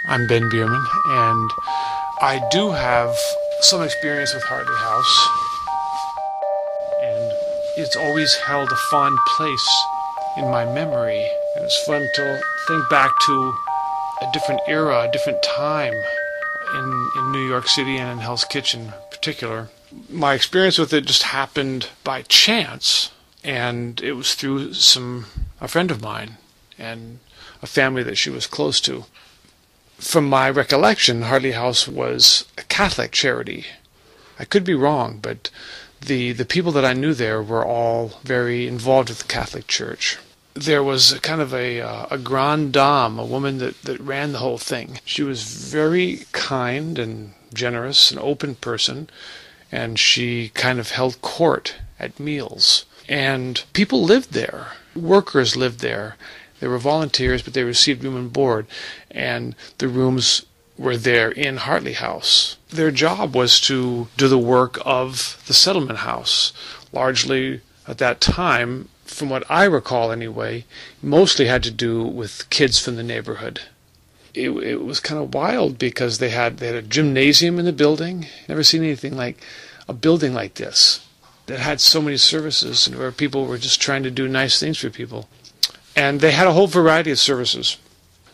I'm Ben Bierman, and I do have some experience with Hartley House, and it's always held a fond place in my memory. And it's fun to think back to a different era, a different time in New York City and in Hell's Kitchen in particular. My experience with it just happened by chance, and it was through a friend of mine and a family that she was close to. From my recollection, Hartley House was a Catholic charity. I could be wrong, but the people that I knew there were all very involved with the Catholic Church. There was kind of a grande dame, a woman that ran the whole thing. She was very kind and generous, an open person, and she kind of held court at meals. And people lived there. Workers lived there. They were volunteers, but they received room and board, and the rooms were there in Hartley House. Their job was to do the work of the settlement house, largely at that time, from what I recall anyway, mostly had to do with kids from the neighborhood. It was kind of wild because they had a gymnasium in the building. Never seen anything like a building like this that had so many services and where people were just trying to do nice things for people. And they had a whole variety of services.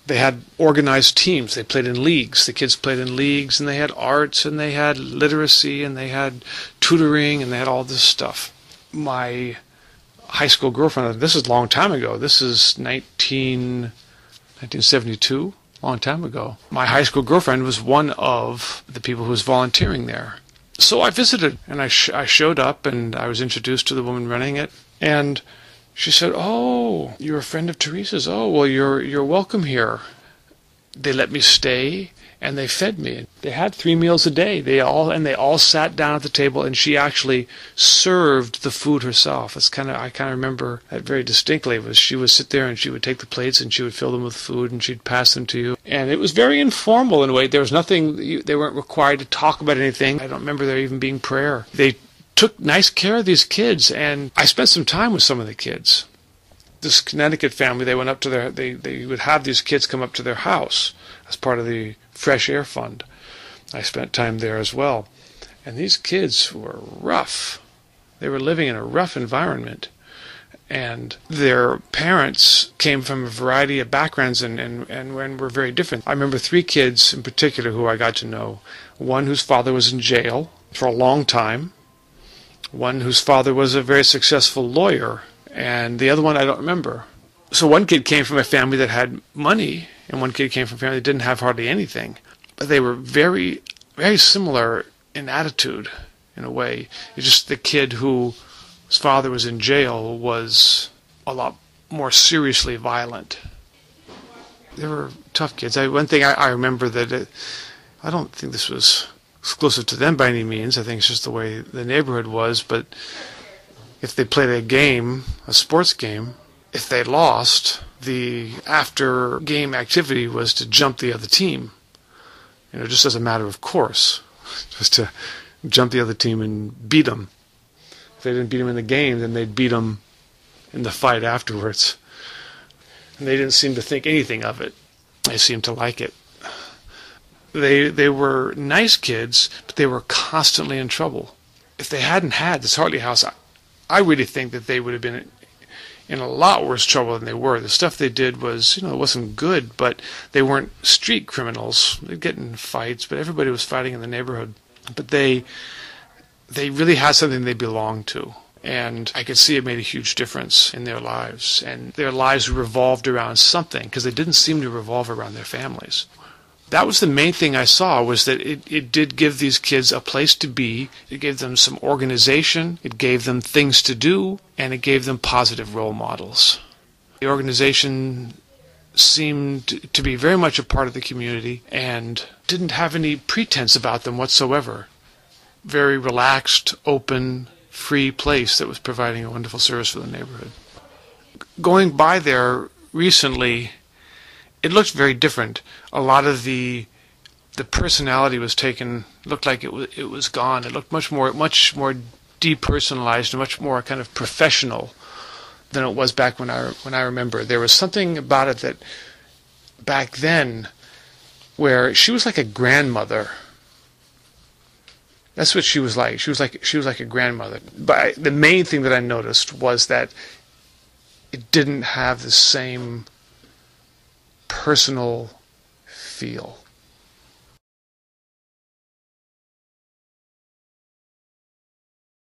They had organized teams. They played in leagues. The kids played in leagues, and they had arts, and they had literacy, and they had tutoring, and they had all this stuff. My high school girlfriend, this is a long time ago. This is 1972, a long time ago. My high school girlfriend was one of the people who was volunteering there. So I visited, and I showed up, and I was introduced to the woman running it, and she said, "Oh, you're a friend of Teresa's. Oh, well, you're welcome here." They let me stay, and they fed me. They had 3 meals a day. They all sat down at the table, and she actually served the food herself. I kind of remember that very distinctly. She would sit there and she would take the plates and she would fill them with food and she'd pass them to you. And it was very informal in a way. There was nothing. They weren't required to talk about anything. I don't remember there even being prayer. They took nice care of these kids, and I spent some time with some of the kids. This Connecticut family, they went up to they would have these kids come up to their house as part of the Fresh Air Fund. I spent time there as well. And these kids were rough. They were living in a rough environment. And their parents came from a variety of backgrounds and were very different. I remember 3 kids in particular who I got to know. One whose father was in jail for a long time. One whose father was a very successful lawyer, and the other one I don't remember. So one kid came from a family that had money, and one kid came from a family that didn't have hardly anything. But they were very, very similar in attitude, in a way. It's just the kid whose father was in jail was a lot more seriously violent. They were tough kids. One thing I remember that I don't think this was exclusive to them by any means. I think it's just the way the neighborhood was. But if they played a game, a sports game, if they lost, the after-game activity was to jump the other team. Just as a matter of course, just to jump the other team and beat them. If they didn't beat them in the game, then they'd beat them in the fight afterwards. And they didn't seem to think anything of it. They seemed to like it. They were nice kids, but they were constantly in trouble. If they hadn't had this Hartley House, I really think that they would have been in a lot worse trouble than they were. The stuff they did was, it wasn't good, but they weren't street criminals. They'd get in fights, but everybody was fighting in the neighborhood. But they really had something they belonged to. And I could see it made a huge difference in their lives. And their lives revolved around something, because they didn't seem to revolve around their families. That was the main thing I saw, was that it did give these kids a place to be. It gave them some organization. It gave them things to do. And it gave them positive role models. The organization seemed to be very much a part of the community and didn't have any pretense about them whatsoever. Very relaxed, open, free place that was providing a wonderful service for the neighborhood. Going by there recently, it looked very different. A lot of the personality was taken, looked like it was gone. It looked much more depersonalized and much more kind of professional than it was back when I remember. There was something about it that back then where she was like a grandmother. That's what she was like. She was like a grandmother. But the main thing that I noticed was that it didn't have the same personal feel.